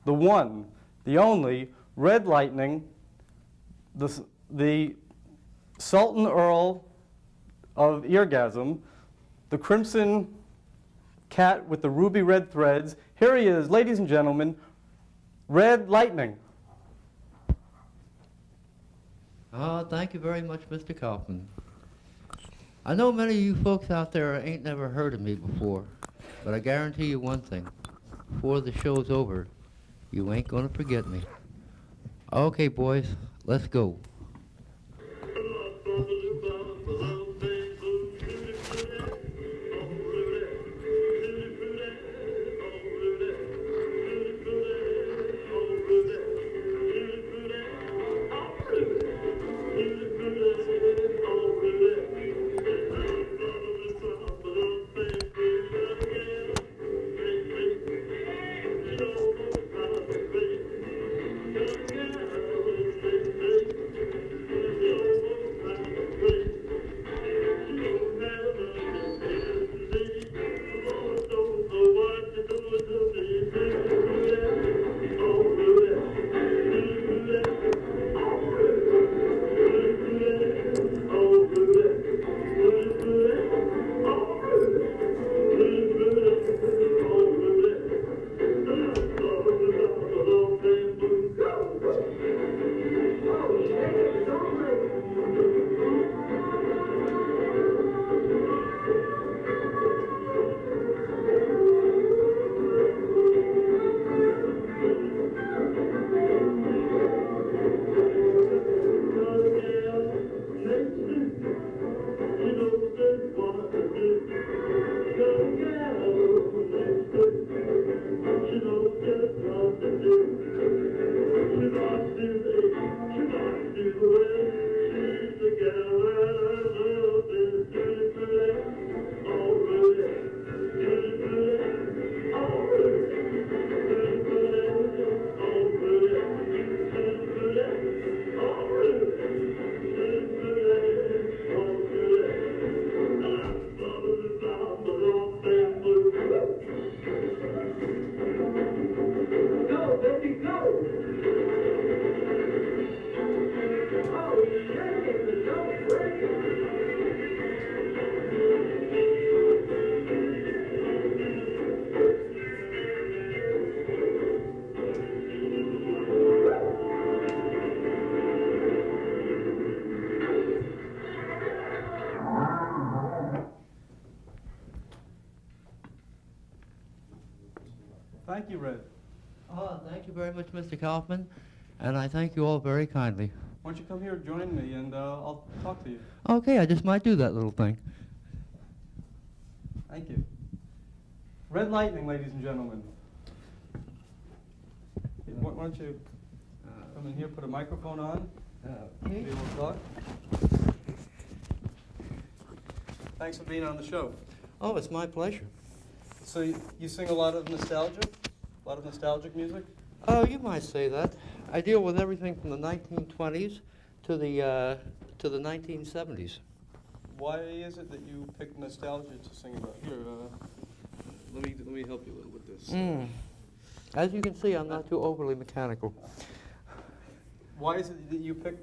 the one, the only, Red Lightning, the Sultan Earl of Eargasm, the Crimson Cat with the ruby red threads. Here he is, ladies and gentlemen, Red Lightning. Thank you very much, Mr. Kaufman. I know many of you folks out there ain't never heard of me before, but I guarantee you one thing. Before the show's over, you ain't gonna forget me. Okay, boys, let's go. Thank you, Red. Thank you very much, Mr. Kaufman, and I thank you all very kindly. Why don't you come here and join me, and I'll talk to you. Okay, I just might do that little thing. Thank you. Red Lightning, ladies and gentlemen. Why don't you come in here, put a microphone on, Okay. be able to talk. Thanks for being on the show. Oh, it's my pleasure. So you sing a lot of nostalgia? A lot of nostalgic music? Oh, you might say that. I deal with everything from the 1920s to the 1970s. Why is it that you pick nostalgia to sing about? Here, let me help you a little with this. As you can see, I'm not too overly mechanical. Why is it that you pick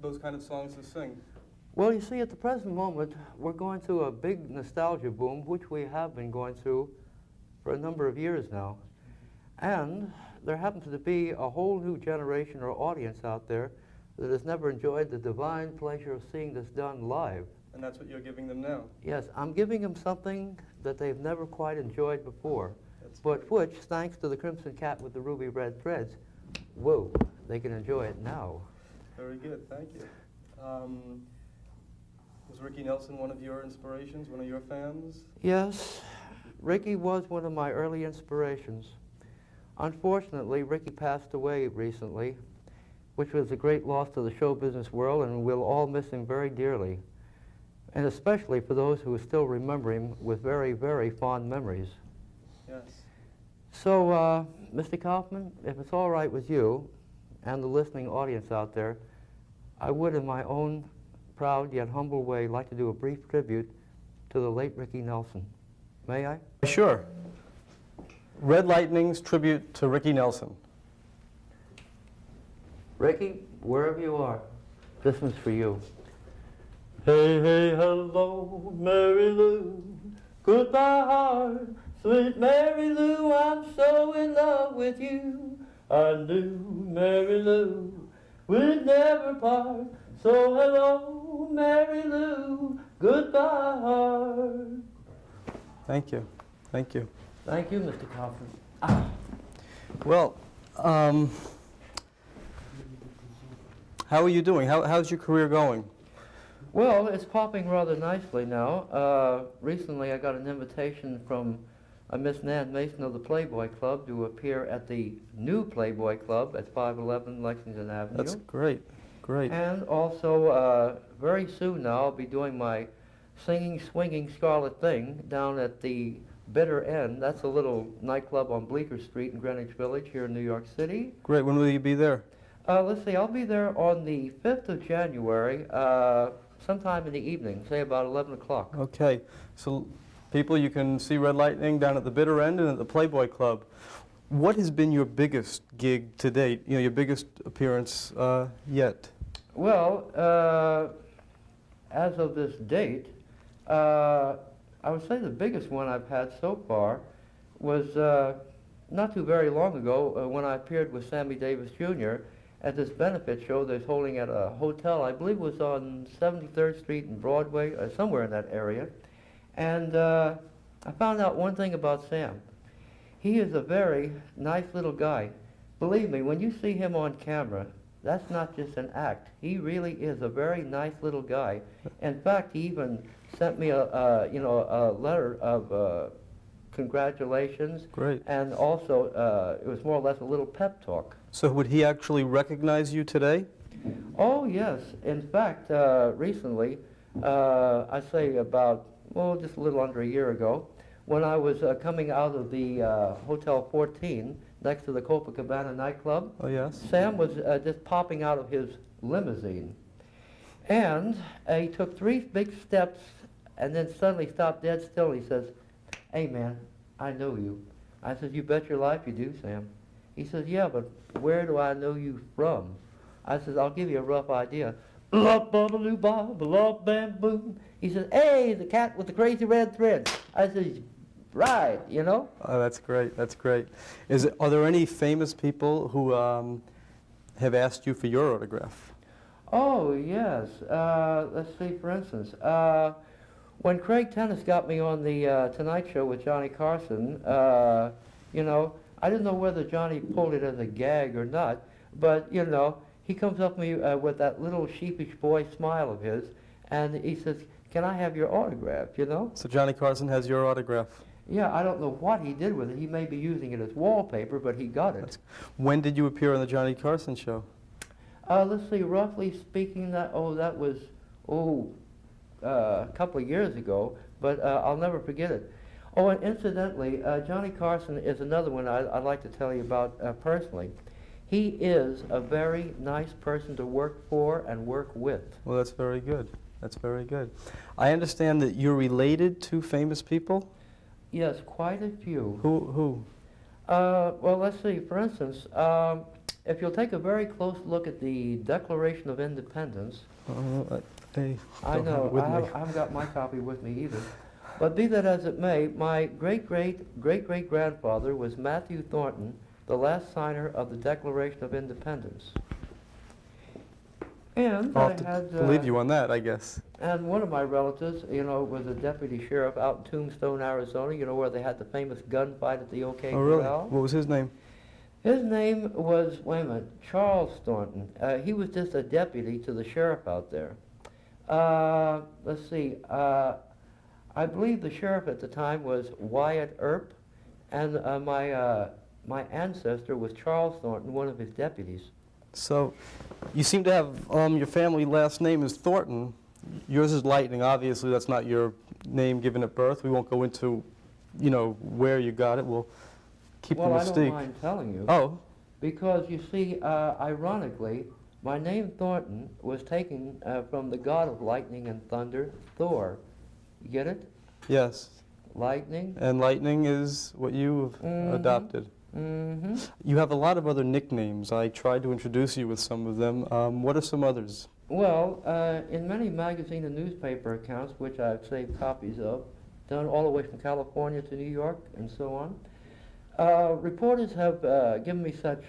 those kind of songs to sing? Well, you see, at the present moment, we're going through a big nostalgia boom, which we have been going through for a number of years now. And there happens to be a whole new generation or audience out there that has never enjoyed the divine pleasure of seeing this done live. And that's what you're giving them now? Yes, I'm giving them something that they've never quite enjoyed before, but great. which, thanks to the Crimson Cat with the ruby red threads, whoa, they can enjoy it now. Very good, thank you. Was Ricky Nelson one of your inspirations, one of your fans? Yes, Ricky was one of my early inspirations. Unfortunately, Ricky passed away recently, which was a great loss to the show business world, and we'll all miss him very dearly. And especially for those who still remember him with very, very fond memories. Yes. So, Mr. Kaufman, if it's all right with you and the listening audience out there, I would, in my own proud yet humble way, like to do a brief tribute to the late Ricky Nelson. May I? Sure. Red Lightning's tribute to Ricky Nelson. Ricky, wherever you are, this one's for you. Hey, hey, hello, Mary Lou, goodbye heart, sweet Mary Lou, I'm so in love with you. I knew, Mary Lou, we'd never part, so hello, Mary Lou, goodbye heart. Thank you. Thank you. Thank you, Mr. Kaufman. Well, how are you doing? How's your career going? Well, it's popping rather nicely now. Recently I got an invitation from Miss Nan Mason of the Playboy Club to appear at the new Playboy Club at 511 Lexington Avenue. That's great. Great. And also, very soon now, I'll be doing my Singing, Swinging Scarlet Thing down at the Bitter End. That's a little nightclub on Bleecker Street in Greenwich Village here in New York City. Great. When will you be there? Let's see, I'll be there on the 5th of January, sometime in the evening, say about 11 o'clock. Okay. So, people, you can see Red Lightning down at the Bitter End and at the Playboy Club. What has been your biggest gig to date? You know, your biggest appearance yet? Well, as of this date, I would say the biggest one I've had so far was not too very long ago when I appeared with Sammy Davis Jr. at this benefit show they're holding at a hotel, I believe it was on 73rd Street and Broadway, somewhere in that area. And I found out one thing about Sam. He is a very nice little guy. Believe me, when you see him on camera, that's not just an act. He really is a very nice little guy. In fact, he even sent me a letter of congratulations. Great. And also, it was more or less a little pep talk. So would he actually recognize you today? Oh, yes. In fact, recently, I say about, well, just a little under a year ago, when I was coming out of the Hotel 14 next to the Copacabana nightclub, Oh, yes. Sam was just popping out of his limousine. And he took 3 big steps and then suddenly stopped dead still. He says, "Hey, man, I know you." I said, "You bet your life you do, Sam." He says, "Yeah, but where do I know you from?" I said, "I'll give you a rough idea." Blah, blah, blah, blah, blah, bam, boom. He says, "Hey, the cat with the crazy red thread." I said, "Right, you know." Oh, that's great. That's great. Are there any famous people who have asked you for your autograph? Oh, yes. Let's see, for instance, when Craig Tennis got me on the Tonight Show with Johnny Carson, you know, I didn't know whether Johnny pulled it as a gag or not, but, you know, he comes up to me with that little sheepish boy smile of his, and he says, "Can I have your autograph," you know? So Johnny Carson has your autograph. Yeah, I don't know what he did with it. He may be using it as wallpaper, but he got it. When did you appear on the Johnny Carson show? Let's see, roughly speaking, that was a couple of years ago, but I'll never forget it. Oh, and incidentally, Johnny Carson is another one I'd like to tell you about personally. He is a very nice person to work for and work with. Well, that's very good. That's very good. I understand that you're related to famous people? Yes, quite a few. Who? Well, let's see. For instance, if you'll take a very close look at the Declaration of Independence, I know, I haven't got my copy with me either. But be that as it may, my great-great-great-great-grandfather was Matthew Thornton, the last signer of the Declaration of Independence. And I'll I have to had... believe you on that, I guess. And one of my relatives, you know, was a deputy sheriff out in Tombstone, Arizona, you know, where they had the famous gunfight at the OK Oh, really? Corral. What was his name? His name was, wait a minute, Charles Thornton. He was just a deputy to the sheriff out there. Let's see, I believe the sheriff at the time was Wyatt Earp, and my ancestor was Charles Thornton, one of his deputies. So, you seem to have your family last name is Thornton. Yours is Lightning. Obviously, that's not your name given at birth. We won't go into, you know, where you got it. We'll keep the mystique. Well, I don't mind telling you. Oh. Because, you see, ironically, my name Thornton was taken from the god of lightning and thunder, Thor. You get it? Yes. Lightning. And Lightning is what you've adopted. Mm-hmm. You have a lot of other nicknames. I tried to introduce you with some of them. What are some others? Well, in many magazine and newspaper accounts, which I've saved copies of, done all the way from California to New York and so on, reporters have given me such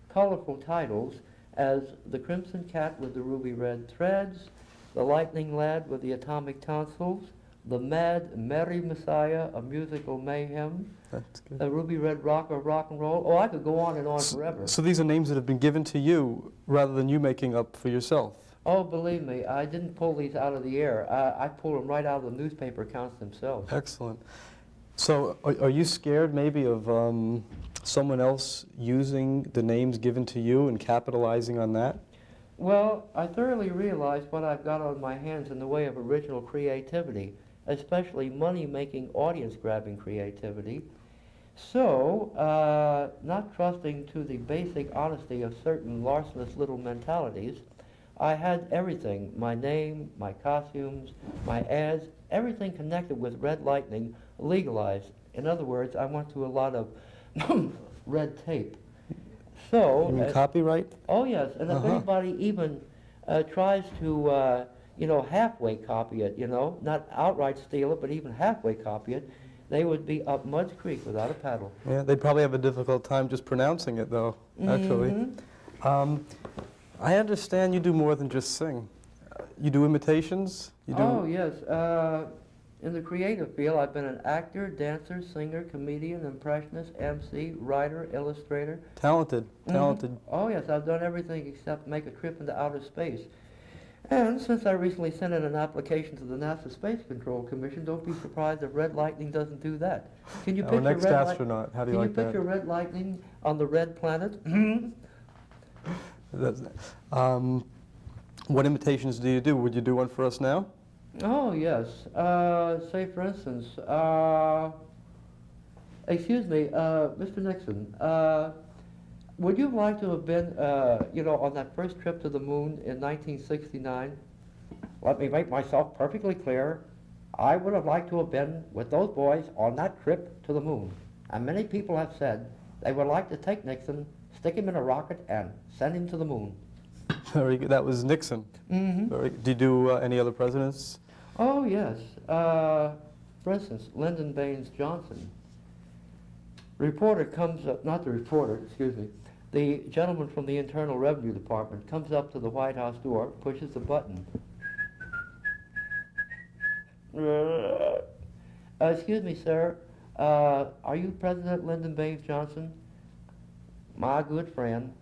colorful titles as the Crimson Cat with the Ruby Red Threads, the Lightning Lad with the Atomic Tonsils, the Mad Merry Messiah of Musical Mayhem, That's good. the Ruby Red Rocker of Rock and Roll. Oh, I could go on and on forever. So these are names that have been given to you rather than you making up for yourself. Oh, believe me, I didn't pull these out of the air. I pulled them right out of the newspaper accounts themselves. Excellent. So are you scared maybe of someone else using the names given to you and capitalizing on that? Well, I thoroughly realize what I've got on my hands in the way of original creativity, especially money-making, audience-grabbing creativity. So, not trusting to the basic honesty of certain larcenous little mentalities, I had everything, my name, my costumes, my ads, everything connected with Red Lightning legalized. In other words, I went through a lot of red tape. So, You mean copyright? oh yes, and if anybody even tries to, halfway copy it, not outright steal it, but even halfway copy it, they would be up Mud's Creek without a paddle. Yeah, they'd probably have a difficult time just pronouncing it, though, actually. I understand you do more than just sing. You do imitations? You do Oh yes, in the creative field, I've been an actor, dancer, singer, comedian, impressionist, MC, writer, illustrator. talented. Oh yes, I've done everything except make a trip into outer space. And since I recently sent in an application to the NASA Space Control Commission, don't be surprised if Red Lightning doesn't do that. Can you Our picture next Red astronaut. How do you like Can you picture that? Red Lightning on the red planet? What imitations do you do? Would you do one for us now? Oh yes. Say for instance, excuse me, Mr. Nixon. Would you like to have been, on that first trip to the moon in 1969? Let me make myself perfectly clear. I would have liked to have been with those boys on that trip to the moon. And many people have said they would like to take Nixon, stick him in a rocket, and send him to the moon. Very good. That was Nixon. Mm-hmm. Very good. Do you do any other presidents? Oh, yes. For instance, Lyndon Baines Johnson. Reporter comes up, not the reporter, excuse me, the gentleman from the Internal Revenue Department comes up to the White House door, pushes the button. Excuse me, sir. Are you President Lyndon Baines Johnson? My good friend.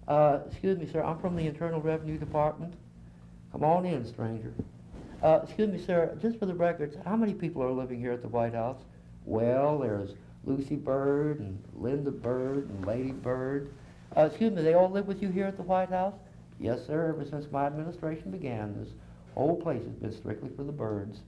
Excuse me, sir. I'm from the Internal Revenue Department. Come on in, stranger. Excuse me, sir. Just for the records, how many people are living here at the White House? Well, there's Lucy Bird and Linda Bird and Lady Bird. Excuse me, they all live with you here at the White House? Yes, sir. Ever since my administration began, this whole place has been strictly for the birds.